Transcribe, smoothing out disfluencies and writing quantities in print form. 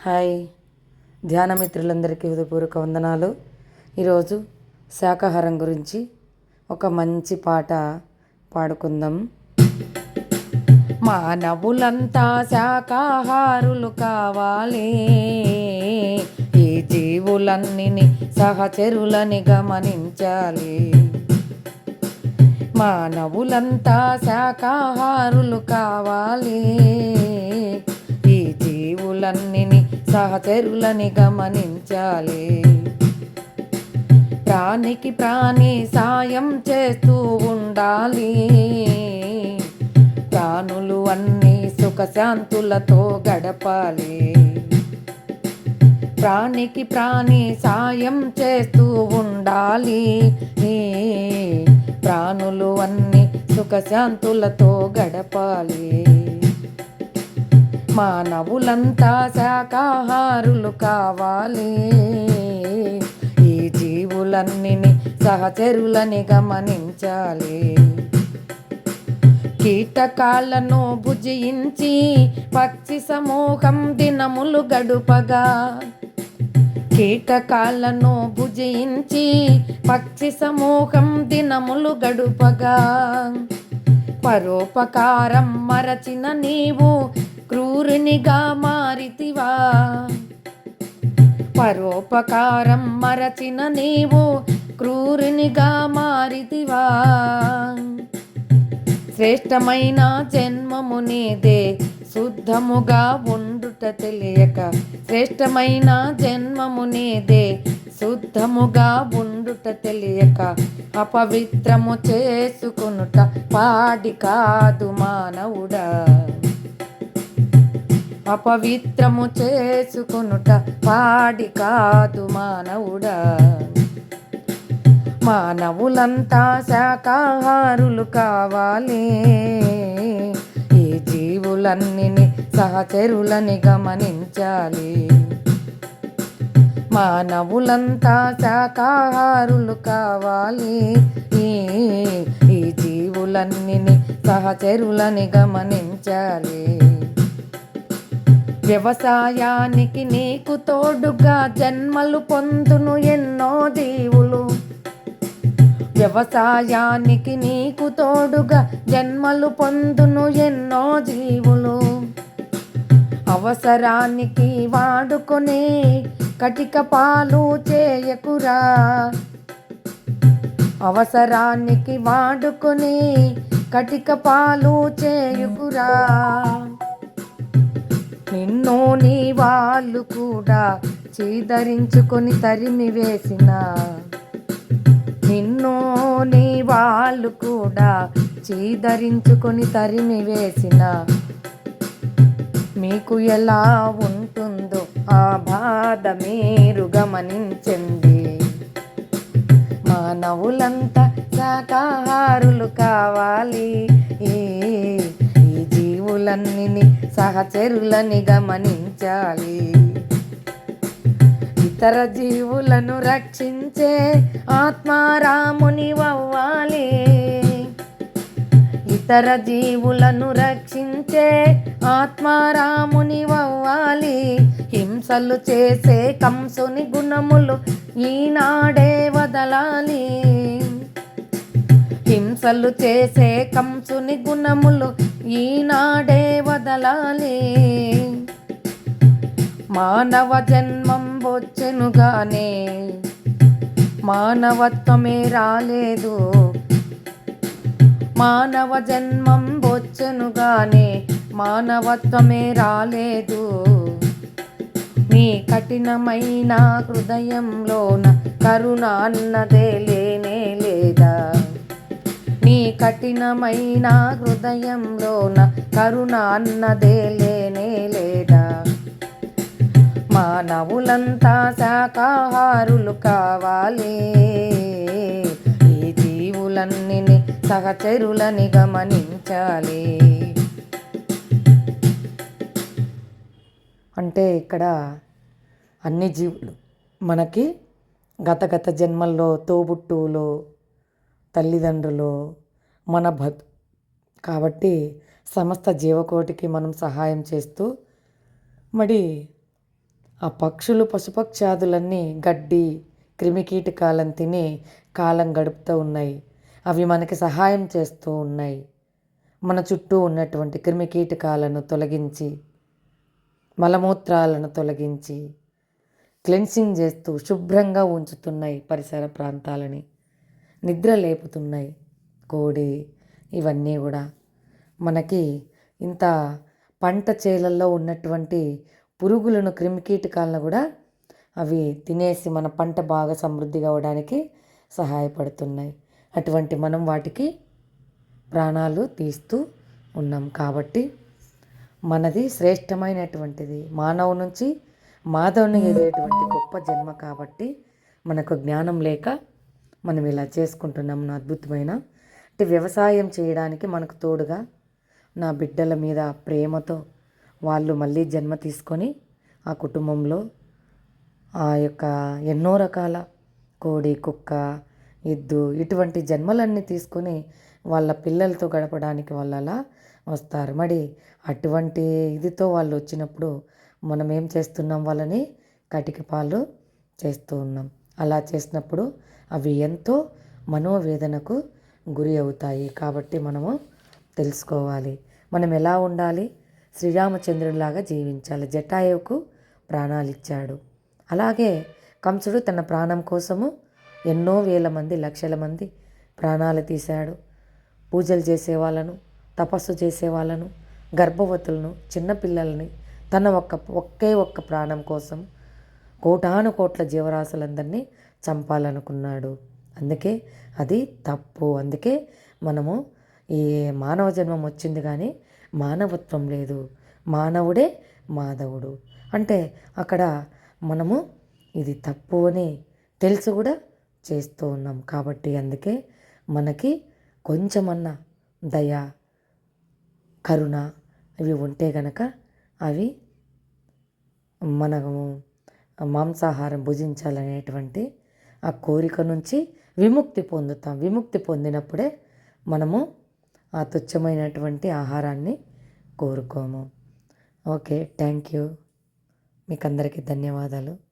Hi ధ్యాన మిత్రులందరికీ హృదయపూర్వక వందనాలు. ఈరోజు శాకాహారం గురించి ఒక మంచి పాట పాడుకుందాం. మానవులంతా శాకాహారులు కావాలి, ఈ జీవులన్నీ సహచరులని గమనించాలి. మానవులంతా శాకాహారులు కావాలి, ఈ జీవులన్నీ సహచరులని గమనించాలి. ప్రాణికి ప్రాణి సాయం చేస్తూ ఉండాలి, ప్రాణులు అన్నీ సుఖశాంతులతో గడపాలి. ప్రాణికి ప్రాణి సాయం చేస్తూ ఉండాలి, ప్రాణులు అన్నీ సుఖశాంతులతో గడపాలి. మానవులంతా శాకాహారులు కావాలి, ఈ జీవులన్నీ సహచరులని గమనించాలి. కీటకాలను భుజించి పక్షి సమూహం దినములు గడుపగా, కీటకాలను భుజించి పక్షి సమూహం దినములు గడుపగా, పరోపకారం మరచిన నీవు క్రూరునిగా మారితివా. పరోపకారం మరచిన నీవు క్రూరునిగా మారితివా. శ్రేష్టమైన జన్మము నీదే శుద్ధముగా ఉండుట తెలియక, శ్రేష్టమైన జన్మము నీదే శుద్ధముగా ఉండుట తెలియక, అపవిత్రము చేసుకొనుట పాడి కాదు మానవుడా. అపవిత్రము చేసుకొనుట పాడి కాదు మానవుడా. మానవులంతా శాకాహారులు కావాలి, ఈ జీవులన్నీ సహచరులని గమనించాలి. మానవులంతా శాకాహారులు కావాలి, ఈ జీవులన్నీ సహచరులని గమనించాలి. వ్యవసాయానికి నీకు తోడుగా జన్మలు పొందును ఎన్నో జీవులు, వ్యవసాయానికి నీకు తోడుగా జన్మలు పొందును ఎన్నో జీవులు. అవసరానికి వాడుకొని కటిక పాలు చేయకురా, అవసరానికి వాడుకొని కటిక పాలు చేయుకురా. నిన్ను నీ వాళ్ళు కూడా చీదరించుకొని తరిమి వేసిన, నిన్ను నీ వాళ్ళు కూడా చీదరించుకొని తరిమి వేసిన, మీకు ఎలా ఉంటుందో ఆ బాధ మీరు గమనించండి. మానవులంతా శాకాహారులు కావాలి, ఈ జీవులన్నీ సహచరులని గమనించాలి. ఇతర జీవులను రక్షించే ఆత్మారాముని అవ్వాలి, ఇతర జీవులను రక్షించే ఆత్మారాముని అవ్వాలి. హింసలు చేసే కంసుని గుణములు ఈనాడే వదలాలి, హింసలు చేసే కంసుని గుణములు ఈనాడే వదలాలి. మానవ జన్మం వచ్చెనుగానే మానవత్వమే రాలేదు, మానవ జన్మం వచ్చెనుగానే మానవత్వమే రాలేదు. నీ కఠినమైన హృదయంలోన కరుణ అన్నదే లేనే లేదా, నీ కఠినమైన హృదయంలోన కరుణ అన్నదే లేనే లేదా. మానవులంతా శాకాహారులు కావాలి, ఈ జీవులన్నీ సహచరులని గమనించాలి. అంటే ఇక్కడ అన్ని జీవులు మనకి గత జన్మల్లో తోబుట్టువులు, తల్లిదండ్రులు, మన కాబట్టి సమస్త జీవకోటికి మనం సహాయం చేస్తూ మరి ఆ పక్షులు పశుపక్షాదులన్నీ గడ్డి క్రిమికీటకాలను తిని కాలం గడుపుతూ ఉన్నాయి. అవి మనకి సహాయం చేస్తూ ఉన్నాయి. మన చుట్టూ ఉన్నటువంటి క్రిమికీటకాలను తొలగించి, మలమూత్రాలను తొలగించి, క్లెన్సింగ్ చేస్తూ శుభ్రంగా ఉంచుతున్నాయి పరిసర ప్రాంతాలని. నిద్ర లేపుతున్నాయి కోడి. ఇవన్నీ కూడా మనకి ఇంత పంట చేలల్లో ఉన్నటువంటి పురుగులను క్రిమికీటకాలను కూడా అవి తినేసి మన పంట బాగా సమృద్ధి కావడానికి సహాయపడుతున్నాయి. అటువంటి మనం వాటికి ప్రాణాలు తీస్తూ ఉన్నాం. కాబట్టి మనది శ్రేష్టమైనటువంటిది, మానవు నుంచి మాధవుని ఎదిగేటువంటి గొప్ప జన్మ. కాబట్టి మనకు జ్ఞానం లేక మనం ఇలా చేసుకుంటున్నాం. అద్భుతమైన అంటే వ్యవసాయం చేయడానికి మనకు తోడుగా నా బిడ్డల మీద ప్రేమతో వాళ్ళు మళ్ళీ జన్మ తీసుకొని ఆ కుటుంబంలో ఆ యొక్క ఎన్నో రకాల కోడి, కుక్క, ఎద్దు ఇటువంటి జన్మలన్నీ తీసుకొని వాళ్ళ పిల్లలతో గడపడానికి వాళ్ళు అలా వస్తారు. మరి అటువంటి ఇదితో వాళ్ళు వచ్చినప్పుడు మనం ఏం చేస్తున్నాం? వాళ్ళని కటిక పాలు చేస్తూ ఉన్నాం. అలా చేసినప్పుడు అవి ఎంతో మనోవేదనకు గురి అవుతాయి. కాబట్టి మనము తెలుసుకోవాలి మనం ఎలా ఉండాలి. శ్రీరామచంద్రునిలాగా జీవించాలి. జటాయువుకు ప్రాణాలు ఇచ్చాడు. అలాగే కంసుడు తన ప్రాణం కోసము ఎన్నో వేల మంది, లక్షల మంది ప్రాణాలు తీశాడు. పూజలు చేసేవాళ్ళను, తపస్సు చేసేవాళ్ళను, గర్భవతులను, చిన్నపిల్లల్ని తన ఒకే ఒక్క ప్రాణం కోసం కోటాను కోట్ల జీవరాశులందరినీ చంపాలనుకున్నాడు. అందుకే అది తప్పు. అందుకే మనము ఈ మానవ జన్మం వచ్చింది కానీ మానవత్వం లేదు. మానవుడే మాధవుడు. అంటే అక్కడ మనము ఇది తప్పు అని తెలిసి కూడా చేస్తూ ఉన్నాం. కాబట్టి అందుకే మనకి కొంచెమన్నా దయ, కరుణ ఇవి ఉంటే గనక అవి మనము మాంసాహారం భుజించాలనేటువంటి ఆ కోరిక నుంచి విముక్తి పొందుతాం. విముక్తి పొందినప్పుడే మనము ఆ తుచ్చమైనటువంటి ఆహారాన్ని కోరుకోము. Okay, thank you. మీకు అందరికీ ధన్యవాదాలు.